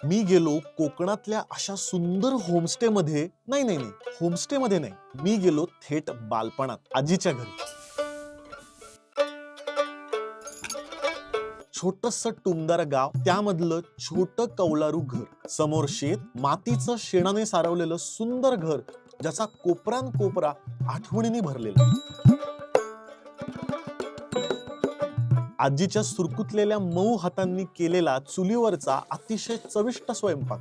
मी गेलो कोकणातल्या अशा सुंदर होमस्टे मध्ये नाही, होमस्टे मध्ये नाही, मी गेलो थेट बालपणात आजीच्या घरी. छोटस टुमदार गाव, त्यामधलं छोट कौलारू घर, समोर शेत, मातीचं शेणाने सारवलेलं सुंदर घर, ज्याचा कोपरान कोपरा आठवणींनी भरलेला. आजीच्या सुरकुतलेल्या मऊ हातांनी केलेला चुलीवरचा अतिशय चविष्ट स्वयंपाक.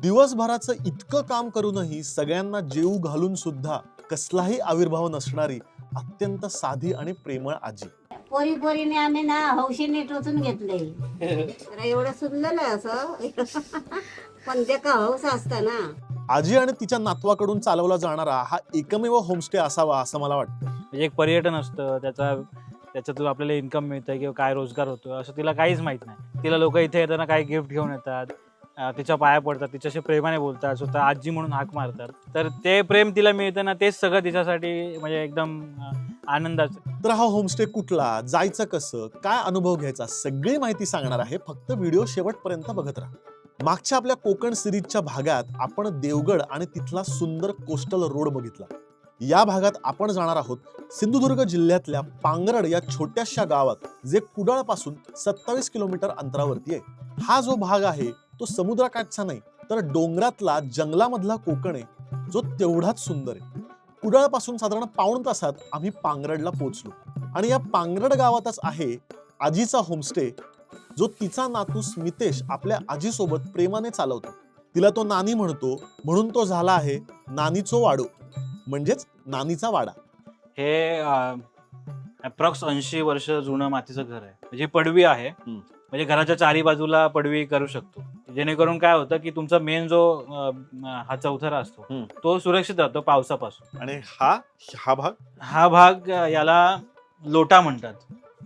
दिवसभराचं इतकं काम करूनही सगळ्यांना जेवू घालून सुद्धा कसलाही आविर्भाव नसणारी अत्यंत साधी आणि प्रेमळ आजी. पोरी पोरीने आम्ही ना हौशीने टोचून घेतले. तर एवढं सुंदर आहे असं पण ते का हौस असता ना. आजी आणि तिच्या नातवाकडून चालवला जाणारा हा एकमेव होमस्टे असावा असं मला वाटतं. म्हणजे एक पर्यटन असतं, त्याच्यातून आपल्याला इन्कम मिळतं किंवा काय रोजगार होतो असं तिला काहीच माहित नाही. तिला लोक इथे येताना काही गिफ्ट घेऊन येतात, तिच्या पाया पडतात, तिच्याशी प्रेमाने बोलतात, स्वतः आजी म्हणून हाक मारतात. तर ते प्रेम तिला मिळतं ना, तेच सगळं तिच्यासाठी म्हणजे एकदम आनंदाचं. तर हा होमस्टे कुठला, जायचं कसं, काय अनुभव घ्यायचा, सगळी माहिती सांगणार आहे. फक्त व्हिडिओ शेवटपर्यंत बघत राहा. मागच्या आपल्या कोकण सिरीजच्या भागात आपण देवगड आणि तिथला सुंदर कोस्टल रोड बघितला. या भागात आपण जाणार आहोत सिंधुदुर्ग जिल्ह्यातल्या पांगरड या छोट्याशा गावात, जे कुडाळ पासून 27 किलोमीटर अंतरावरती आहे. हा जो भाग आहे तो समुद्रकाठचा नाही, तर डोंगरातला जंगलामधला कोकण आहे, जो तेवढाच सुंदर आहे. कुडाळ पासून साधारण पाऊण तासात आम्ही पांगरडला पोहोचलो आणि या पांगरड गावातच आहे आजीचा होमस्टे, जो तिचा नातू स्मितेश आपल्या आजीसोबत प्रेमाने चालवतो. तिला तो नानी म्हणतो, म्हणून तो झाला आहे नानीचो वाडो, म्हणजेच नानीचा वाडा. हे अप्रॉक्स 80 वर्ष जुनं मातीचं घर आहे. म्हणजे पडवी आहे, म्हणजे घराच्या चारी बाजूला पडवी करू शकतो, जेणेकरून काय होतं की तुमचा मेन जो हा चौथरा असतो तो सुरक्षित राहतो पावसापासून. आणि हा भाग याला लोटा म्हणतात.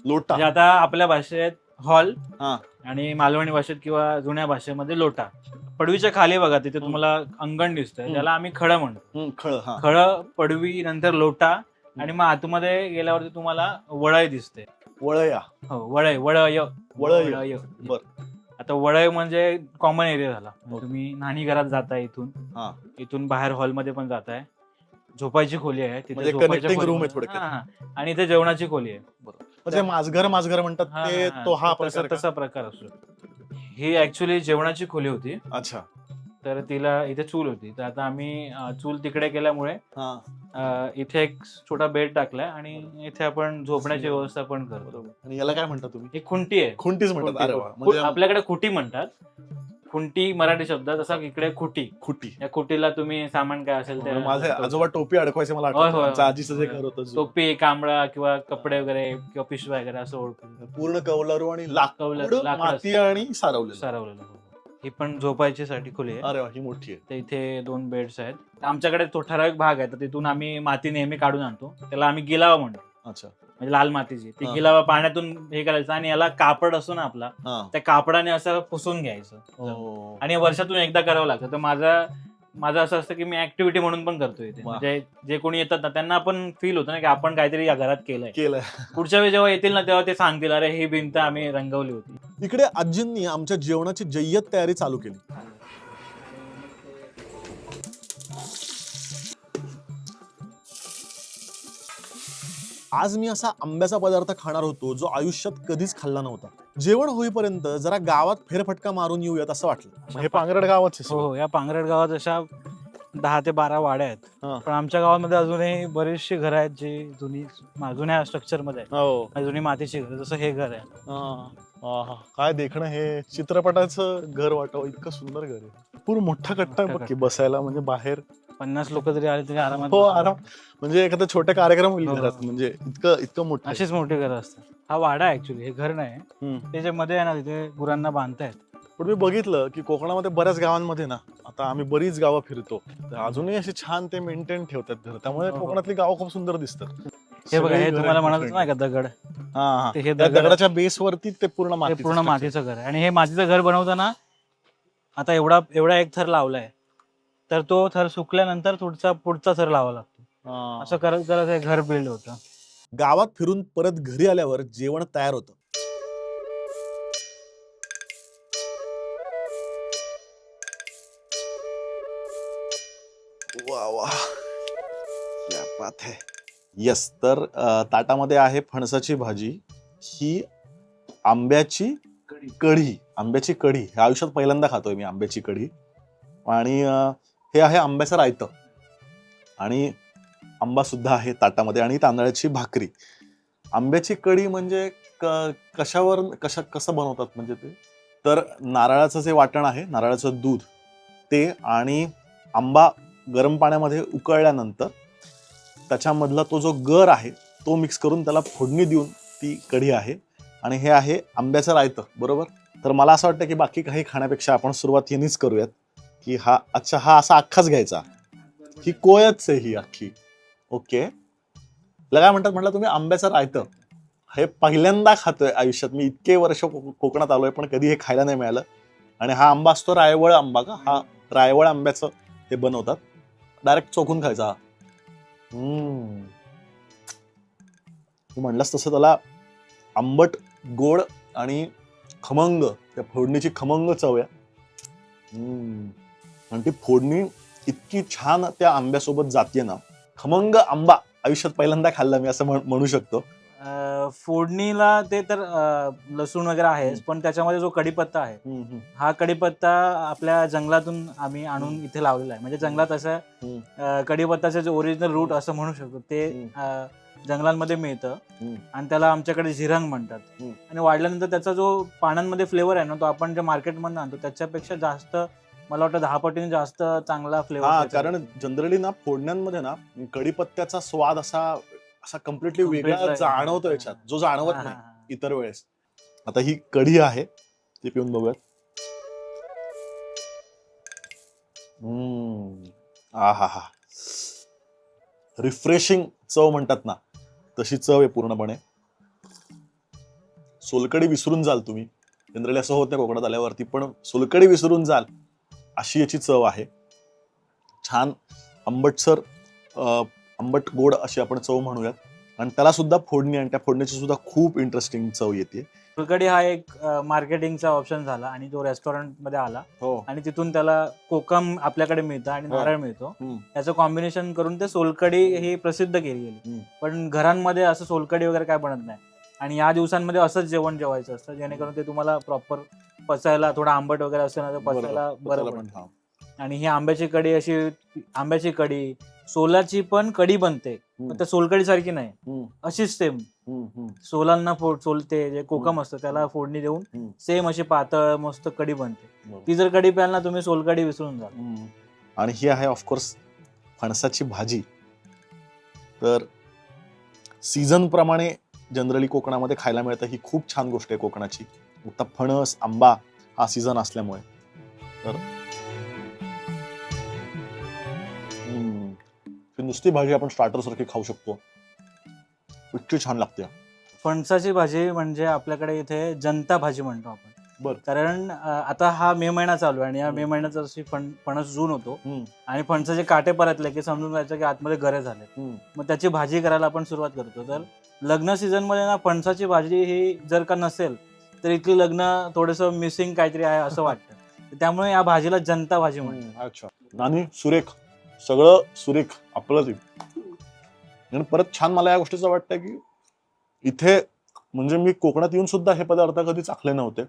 लोटा म्हणजे आता आपल्या भाषेत हॉल आणि मालवणी भाषेत किंवा जुन्या भाषेमध्ये लोटा. पडवीच्या खाली बघा, तिथे तुम्हाला अंगण दिसतंय, त्याला आम्ही खळं म्हणतो. खळं, पडवी, नंतर लोटा, आणि मग आतमध्ये गेल्यावरती तुम्हाला वळय दिसते. वळया, हो, वळय. बर. आता वळय म्हणजे कॉमन एरिया झाला. तुम्ही न्हाणी घरात जाताय, इथून बाहेर हॉलमध्ये पण जाताय. झोपायची खोली आहे तिथे, कनेक्टिंग रूम आहे थोडक्यात, आणि इथे जेवणाची खोली आहे. म्हणजे माझघर म्हणतात ते, तो हा तसा प्रकार असतो. ही ऍक्च्युली जेवणाची खोली होती. अच्छा. तर तिला इथे चूल होती, तर आता आम्ही चूल तिकडे केल्यामुळे इथे एक छोटा बेड टाकलाय आणि इथे आपण झोपण्याची व्यवस्था पण करतो. आणि याला काय म्हणता तुम्ही? ही खुंटी आहे. खुंटीच म्हणतात. अरे वा. म्हणजे आपल्याकडे खुटी म्हणतात. खुंटी मराठी शब्द, तसा इकडे खुटी. या खुटीला तुम्ही सामान काय असेल ते. माझे आजोबा टोपी अडकवायचे, मला आठवतं आजीचं जे घर होतं. टोपी, कांबळा किंवा कपडे वगैरे किंवा पिशव्या वगैरे असं ओळखून. पूर्ण कौलारू आणि माती आणि सारवलेलं. ही पण झोपायची साठी खोली आहे. अरे वा, ही मोठी आहे. तर इथे 2 बेड्स आहेत. आमच्याकडे तो ठराविक भाग आहे, तर तिथून आम्ही माती नेहमी काढून आणतो. त्याला आम्ही गिलावा म्हणतो. अच्छा. म्हणजे लाल मातीची ती गिलावा पाण्यातून हे करायचं, आणि याला कापड असतो ना आपला, त्या कापडाने असं पुसून घ्यायचं, आणि वर्षातून एकदा करावं लागतं. तर माझं असं असतं की मी ऍक्टिव्हिटी म्हणून पण करतोय ते. म्हणजे जे कोणी येतात ना, त्यांना आपण फील होतं ना की आपण काहीतरी या घरात केलंय. पुढच्या वेळी जेव्हा येतील ना, तेव्हा ते सांगतील, अरे ही भिंत आम्ही रंगवली होती. इकडे आजींनी आमच्या जेवणाची जय्यत तयारी चालू केली. आज मी असा आंब्याचा पदार्थ खाणार होतो जो आयुष्यात कधीच खाल्ला नव्हता. जेवण होईपर्यंत जरा गावात फेरफटका मारून येऊयात असं वाटलं. हे पांगरड गावात. हो, या पांगरड गावात अशा 10 ते 12 वाड्या आहेत. पण आमच्या गावामध्ये अजूनही बरीचशी घरं आहेत जी जुन्या स्ट्रक्चर मध्ये आहेत. जुनी मातीची घर, जसं हे घर आहे. काय देखणं, हे चित्रपटाचं घर वाटावं इतकं सुंदर घर आहे. पूर्ण मोठा कट्टा आहे बसायला, म्हणजे बाहेर 50 लोक जरी आले तरी आरामात. हो, आराम. म्हणजे एखादा छोटा कार्यक्रम होईल घरात, म्हणजे इतकं मोठं. अशीच मोठी घरं असतात. हा वाडा ऍक्च्युली, हे घर नाही. त्याच्यामध्ये आहे ना, तिथे गुरांना बांधतायत. पण मी बघितलं की कोकणामध्ये बऱ्याच गावांमध्ये ना, आता आम्ही बरीच गावं फिरतो, अजूनही असे छान ते मेंटेन ठेवतात घर. त्यामुळे कोकणातली गावं खूप सुंदर दिसतात. हे बघा, हे तुम्हाला म्हणत नाही का दगड, हे दगडाच्या बेसवरती ते पूर्ण मातीचं घर आहे. आणि हे मातीचं घर बनवताना आता एवढा एक थर लावलाय, तर तो थर सुकल्यानंतर पुढचा थर लावा लागतो. असं करत हे घर बिल्ड होतं. गावात फिरून परत घरी आल्यावर जेवण तयार होतं. वा वा, क्या बात है. येस, तर ताटामध्ये आहे फणसाची भाजी, ही आंब्याची कढी. आंब्याची कढी हे आयुष्यात पहिल्यांदा खातोय मी, आंब्याची कढी. आणि हे आहे आंब्याचं रायतं, आणि आंबा सुद्धा आहे ताटामध्ये, आणि तांदळाची भाकरी. आंब्याची कढी म्हणजे कसं बनवतात म्हणजे ते, तर नारळाचं जे वाटण आहे, नारळाचं दूध ते, आणि आंबा गरम पाण्यामध्ये उकळल्यानंतर त्याच्यामधला तो जो गर आहे तो मिक्स करून त्याला फोडणी देऊन ती कढी आहे. आणि हे आहे आंब्याचं रायतं, बरोबर. तर मला असं वाटतं की बाकी काही खाण्यापेक्षा आपण सुरुवात यांनीच करूयात, की हा हा असा अख्खाच घ्यायचा. ही कोयच आहे ही अख्खी. ओके, काय म्हणतात म्हटलं तुम्ही, आंब्याचं रायतं. हे पहिल्यांदा खातोय आयुष्यात मी, इतके वर्ष कोकणात आलोय पण कधी हे खायला नाही मिळालं. आणि हा आंबा असतो रायवळ आंबा का, हा रायवळ आंब्याचं हे बनवतात, डायरेक्ट चोखून खायचा. तू म्हणलास तसं त्याला आंबट, गोड आणि खमंग, त्या फोडणीची खमंग चव आहे. आणि ती फोडणी इतकी छान त्या आंब्यासोबत जाते ना. खमंग आंबा आयुष्यात पहिल्यांदा खाल्ला मी, असं म्हणू शकतो. फोडणीला ते तर लसूण वगैरे आहेच, पण त्याच्यामध्ये जो कढीपत्ता आहे, हा कढीपत्ता आपल्या जंगलातून आम्ही आणून इथे लावलेला आहे. म्हणजे जंगलात असं कढीपत्ताचे जे ओरिजिनल रूट असं म्हणू शकतो ते जंगलांमध्ये मिळतं, आणि त्याला आमच्याकडे झिरंग म्हणतात. आणि वाढल्यानंतर त्याचा जो पानांमध्ये फ्लेवर आहे ना, तो आपण जे मार्केटमधून आणतो त्याच्यापेक्षा जास्त, मला वाटतं 10 पटीने जास्त चांगला फ्लेवर. कारण जनरली ना फोडण्यांमध्ये ना कढीपत्त्याचा स्वाद असा कम्प्लिटली वेगळा जाणवतो याच्यात, जो जाणवत नाही इतर वेळेस. आता ही कढी आहे ती पिऊन बघूयात. हा, रिफ्रेशिंग चव म्हणतात ना, तशी चव आहे पूर्णपणे. सोलकढी विसरून जाल तुम्ही, जनरली असं होत नाही कोकणात आल्यावरती, पण सोलकढी विसरून जाल अशी याची चव आहे. छान आंबटसर, आंबट गोड अशी आपण चव म्हणूयात. आणि त्याला सुद्धा फोडणी, आणि त्या फोडणीची सुद्धा खूप इंटरेस्टिंग चव येते. सोलकढी हा एक मार्केटिंगचा ऑप्शन झाला, आणि तो रेस्टॉरंट मध्ये आला, आणि तिथून त्याला कोकम आपल्याकडे मिळतं आणि नारळ मिळतो, त्याचं कॉम्बिनेशन करून ते सोलकढी ही प्रसिद्ध केली गेली. पण घरांमध्ये असं सोलकढी वगैरे काय बनत नाही, आणि या दिवसांमध्ये असंच जेवण जेवायचं असतं, जेणेकरून ते तुम्हाला प्रॉपर पचायला, थोडं आंबट वगैरे असेल ना तर पचायला बरं पडतं. आणि ही आंब्याची कढी अशी, आंब्याची कढी सोलाची पण कढी बनते, पण त्या सोलकढी सारखी नाही, अशीच सेम सोलांना सोलते, जे कोकम असतं त्याला फोडणी देऊन सेम अशी पातळ मस्त कढी बनते. ती जर कढी प्याल ना तुम्ही, सोलकढी विसरून जाल. आणि ही आहे ऑफकोर्स फणसाची भाजी. तर सीझन प्रमाणे जनरली कोकणामध्ये खायला मिळतं, ही खूप छान गोष्ट आहे कोकणाची. आता फणस, आंबा हा सीझन असल्यामुळे. तर नुसती भाजी आपण स्टार्टर सारखी खाऊ शकतो, इतकी छान लागते. फणसाची भाजी म्हणजे आपल्याकडे इथे जनता भाजी म्हणतो आपण. कारण आता हा मे महिना चालू आहे, आणि या मे महिन्यात जशी फणस जून होतो, आणि फणसाचे काटे परतले की समजून जायचं की आतमध्ये गरे झाले, मग त्याची भाजी करायला आपण सुरुवात करतो. तर लग्न सीझन मध्ये ना फणसाची भाजी ही जर का नसेल तर इथली लग्न थोडंसं मिसिंग काहीतरी आहे असं वाटतं. त्यामुळे या भाजीला जनता भाजी म्हणतात. अच्छा, आणि सुरेख, सगळं सुरेख आपलं. आणि परत छान मला या गोष्टीचं वाटतं की इथे म्हणजे मी कोकणात येऊन सुद्धा हे पदार्थ कधी चाखले नव्हते.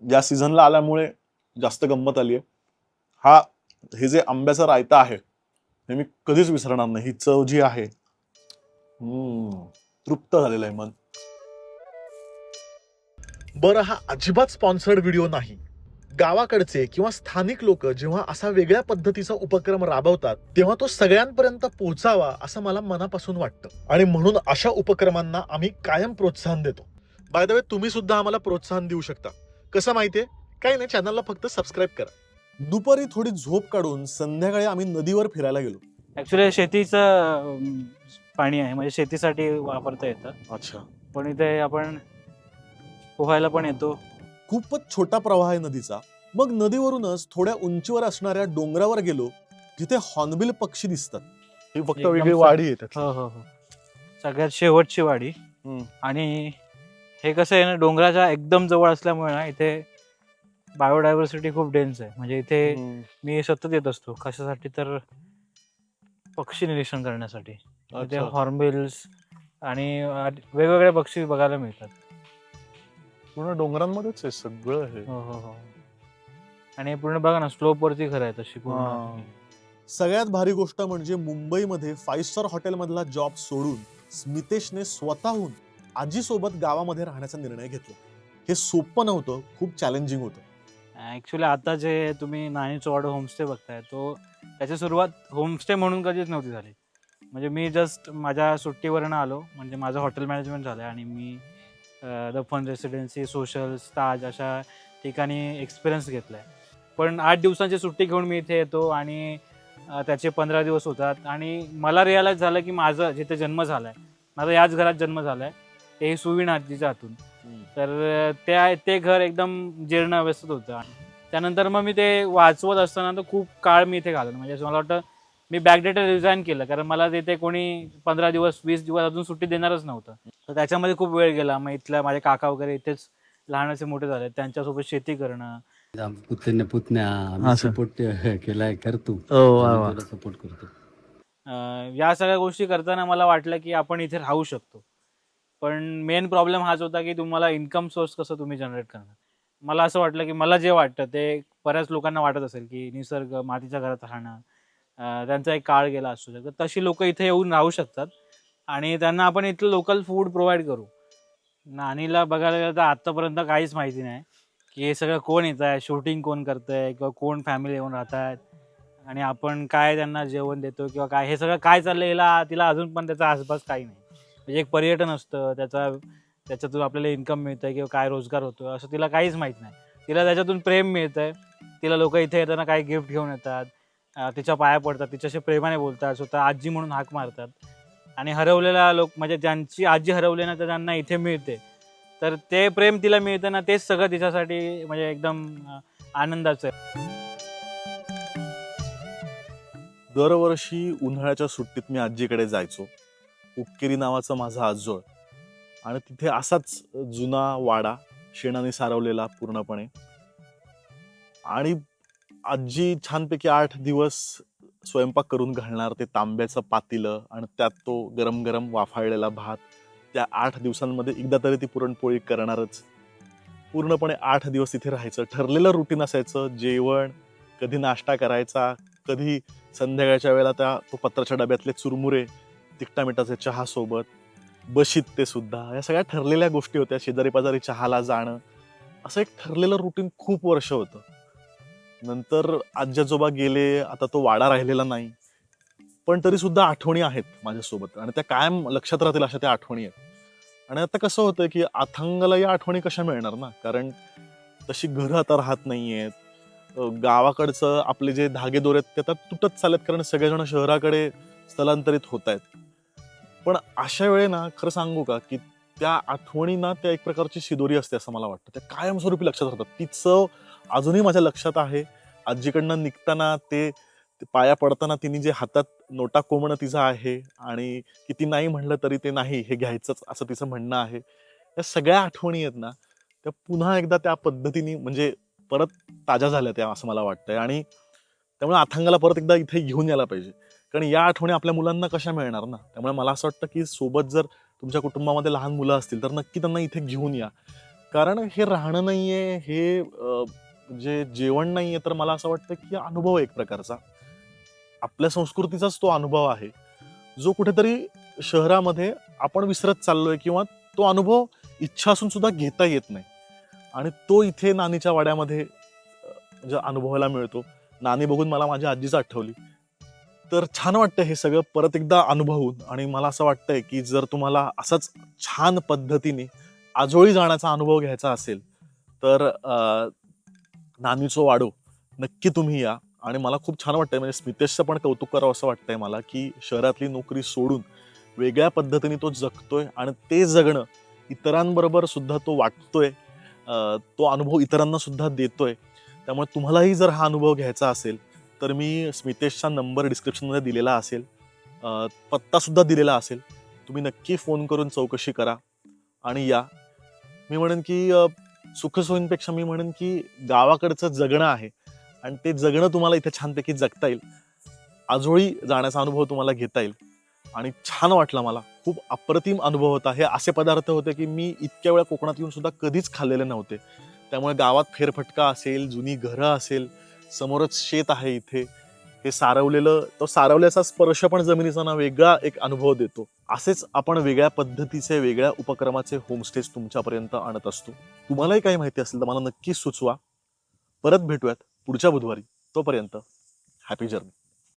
या सीझनला आल्यामुळे जास्त गंमत आली आहे. हे जे आंब्याचं रायता आहे हे मी कधीच विसरणार नाही. ही चव जी आहे, तृप्त झालेलं आहे मन. बरं, हा अजिबात स्पॉन्सर्ड व्हिडिओ नाही. गावाकडचे किंवा स्थानिक लोक जेव्हा असा वेगळ्या पद्धतीचा उपक्रम राबवतात तेव्हा तो सगळ्यांपर्यंत पोहोचावा असं मला मनापासून वाटतं, आणि म्हणून अशा उपक्रमांना आम्ही कायम प्रोत्साहन देतो. बाय द वे, तुम्ही सुद्धा आम्हाला प्रोत्साहन देऊ शकता. कसं माहितीये, काही नाही, चॅनलला फक्त सबस्क्राईब करा. दुपारी थोडी झोप काढून संध्याकाळी आम्ही नदीवर फिरायला गेलो. ऍक्च्युली शेतीचं पाणी आहे, म्हणजे शेतीसाठी वापरता येतं. अच्छा. पण इथे आपण पोहायला पण येतो. खूपच छोटा प्रवाह आहे नदीचा. मग नदीवरूनच थोड्या उंचीवर असणाऱ्या डोंगरावर गेलो, जिथे हॉर्नबिल पक्षी दिसतात. ही फक्त वेगळी वाडी आहे. हो, सगळ्यात शेवटची वाडी. आणि हे कसं आहे ना, डोंगराच्या एकदम जवळ असल्यामुळे ना इथे बायोडायव्हर्सिटी खूप डेन्स आहे. म्हणजे इथे मी सतत येत असतो. कशासाठी तर पक्षी निरीक्षण करण्यासाठी. तिथे अच्छा. हॉर्नबिल्स आणि वेगवेगळे पक्षी बघायला मिळतात. पूर्ण डोंगरांमध्येच आहे सगळं हे. हो हो हो. आणि पूर्ण बघा ना, स्लोप वरती खरं आहे तशी पूर्ण. सगळ्यात भारी गोष्ट म्हणजे मुंबईमध्ये 5 स्टार हॉटेलमधला जॉब सोडून स्मितेशने स्वतःहून आजीसोबत गावामध्ये राहण्याचा निर्णय घेतला. हे सोपं नव्हतं, खूप चॅलेंजिंग होतं. ऍक्च्युली आता जे तुम्ही नानीचं वाडा होमस्टे बघताय, तो त्याची सुरुवात होमस्टे म्हणून कधीच नव्हती झाली. म्हणजे मी जस्ट माझ्या सुट्टीवरनं आलो, म्हणजे माझं हॉटेल मॅनेजमेंट झालं आणि मी the Fern Residency, Socials, Taj अशा ठिकाणी एक्सपिरियन्स घेतला आहे. पण 8 दिवसांची सुट्टी घेऊन मी इथे येतो आणि त्याचे 15 दिवस होतात आणि मला रिअलाईज झालं की माझं जिथे जन्म झाला आहे, माझा याच घरात जन्म झाला आहे, ते सुवीण आजीच्या हातून. तर ते घर एकदम जीर्ण अवस्थेत होतं. त्यानंतर मग मी ते वाचवत असताना तर खूप काळ मी इथे घालवला. म्हणजे मला वाटतं मी बॅकडेटर रिझाईन केलं, कारण मला तिथे कोणी 15 दिवस 20 दिवस अजून सुट्टी देणारच नव्हतं. तर त्याच्यामध्ये खूप वेळ गेला. मग इथल्या माझे काका वगैरे इथेच लहानाचे मोठे झाले, त्यांच्यासोबत शेती करणं. पुतण्या आम्ही सपोर्ट केलाय, कर तू, सपोर्ट करतो. या सगळ्या गोष्टी करताना मला वाटलं की आपण इथे राहू शकतो. पण मेन प्रॉब्लेम हाच होता की तुम्हाला इन्कम सोर्स कसं तुम्ही जनरेट करणार. मला असं वाटलं की मला जे वाटतं ते बऱ्याच लोकांना वाटत असेल की निसर्ग, मातीच्या घरात राहणं, त्यांचा एक काळ गेला असू शकतो. तशी लोक इथे येऊन राहू शकतात आणि त्यांना आपण इथलं लोकल फूड प्रोव्हाइड करू. नानीला बघायला गेलं तर आत्तापर्यंत काहीच माहिती नाही की हे सगळं कोण येत आहे, शूटिंग कोण करतंय किंवा कोण फॅमिली येऊन राहत आहेत आणि आपण काय त्यांना जेवण देतो किंवा काय, हे सगळं काय चाललंय तिला अजून पण त्याचा आसपास काही नाही. म्हणजे एक पर्यटन असतं, त्याच्यातून आपल्याला इन्कम मिळतंय किंवा काय रोजगार होतो असं तिला काहीच माहीत नाही. तिला त्याच्यातून प्रेम मिळतंय. तिला लोक इथे येताना काही गिफ्ट घेऊन येतात, तिच्या पाया पडतात, तिच्याशी प्रेमाने बोलतात, स्वतः आजी म्हणून हाक मारतात. आणि हरवलेला लोक म्हणजे ज्यांची आजी हरवली ना, तर त्यांना इथे मिळते. तर ते प्रेम तिला मिळतं ना, तेच सगळं तिच्यासाठी म्हणजे एकदम आनंदाचं आहे. दरवर्षी उन्हाळ्याच्या सुट्टीत मी आजीकडे जायचो. उक्केरी नावाचं माझं आजोळ आणि तिथे असाच जुना वाडा, शेणाने सारवलेला पूर्णपणे. आणि आजी छानपैकी 8 दिवस स्वयंपाक करून घालणार, ते तांब्याचं पातेलं आणि त्यात तो गरम गरम वाफाळलेला भात. त्या 8 दिवसांमध्ये एकदा तरी ती पुरणपोळी करणारच. पूर्णपणे 8 दिवस तिथे राहायचं. ठरलेलं रुटीन असायचं. जेवण, कधी नाश्ता करायचा, कधी संध्याकाळच्या वेळेला तो पत्राच्या डब्यातले चुरमुरे, तिखटा मिठाचे चहा सोबत, बशीत ते सुद्धा. या सगळ्या ठरलेल्या गोष्टी होत्या. शेजारी पाजारी चहाला जाणं, असं एक ठरलेलं रुटीन खूप वर्ष होतं. नंतर आजी आजोबा गेले, आता तो वाडा राहिलेला नाही. पण तरी सुद्धा आठवणी आहेत माझ्यासोबत आणि त्या कायम लक्षात राहतील अशा त्या आठवणी आहेत. आणि आता कसं होतं की अथांगला या आठवणी कशा मिळणार ना, कारण तशी घरं आता राहत नाहीयेत. गावाकडचं आपले जे धागेदोरे आहेत ते आता तुटत चालत, कारण सगळेजण शहराकडे स्थलांतरित होत आहेत. पण अशा वेळे ना, खरं सांगू का, की त्या आठवणी ना, त्या एक प्रकारची शिदोरी असते असं मला वाटतं. त्या कायमस्वरूपी लक्षात राहतात. ती चव अजूनही माझ्या लक्षात आहे. आजीकडनं निघताना ते पाया पडताना तिने जे हातात नोटा कोंबणं तिचं आहे आणि किती नाही म्हणलं तरी ते नाही, हे घ्यायचंच असं तिचं म्हणणं आहे. या सगळ्या आठवणी आहेत ना, त्या पुन्हा एकदा त्या पद्धतीने म्हणजे परत ताज्या झाल्या त्या, असं मला वाटतंय. आणि त्यामुळे अथांगला परत एकदा इथे घेऊन यायला पाहिजे, कारण या आठवणी आपल्या मुलांना कशा मिळणार ना. त्यामुळे मला असं वाटतं की सोबत जर तुमच्या कुटुंबामध्ये लहान मुलं असतील तर नक्की त्यांना इथे घेऊन या. कारण हे राहणं नाहीये, हे म्हणजे जेवण नाहीये, तर मला असं वाटतं की अनुभव आहे एक प्रकारचा. आपल्या संस्कृतीचाच तो अनुभव आहे, जो कुठेतरी शहरामध्ये आपण विसरत चाललोय, किंवा तो अनुभव इच्छा असून सुद्धा घेता येत नाही. आणि तो इथे नानीच्या वाड्यामध्ये म्हणजे अनुभवायला मिळतो. नानी बघून मला माझ्या आजीच आठवली. तर छान वाटतं हे सगळं परत एकदा अनुभवून. आणि मला असं वाटतंय की जर तुम्हाला असाच छान पद्धतीने आजोळी जाण्याचा अनुभव घ्यायचा असेल तर नानीचो वाडो नक्की तुम्ही या. आणि मला खूप छान वाटतंय, म्हणजे स्मितेशचं पण कौतुक करावं असं वाटतंय मला, की शहरातली नोकरी सोडून वेगळ्या पद्धतीने तो जगतोय आणि ते जगणं इतरांबरोबर सुद्धा तो वाटतोय, तो अनुभव इतरांना सुद्धा देतोय. त्यामुळे तुम्हालाही जर हा अनुभव घ्यायचा असेल तर मी स्मितेशचा नंबर डिस्क्रिप्शनमध्ये दिलेला असेल, पत्ता सुद्धा दिलेला असेल. तुम्ही नक्की फोन करून चौकशी करा आणि या. मी म्हणेन की सुखसोयींपेक्षा मी म्हणेन की गावाकडचं जगणं आहे आणि ते जगणं तुम्हाला इथे छानपैकी जगता येईल. आजोळी जाण्याचा अनुभव तुम्हाला घेता येईल आणि छान वाटलं मला. खूप अप्रतिम अनुभव होता. हे असे पदार्थ होते की मी इतक्या वेळा कोकणात येऊन सुद्धा कधीच खाल्लेले नव्हते. त्यामुळे गावात फेरफटका असेल, जुनी घरं असेल, समोरच शेत आहे इथे, हे सारवलेलं, तो सारवल्याचा स्पर्श पण जमिनीचा ना वेगळा एक अनुभव देतो. असेच आपण वेगळ्या पद्धतीचे, वेगळ्या उपक्रमाचे होमस्टेज तुमच्यापर्यंत आणत असतो. तुम्हालाही काही माहिती असेल तर मला नक्की सुचवा. परत भेटूयात पुढच्या बुधवारी. तोपर्यंत हॅपी जर्नी.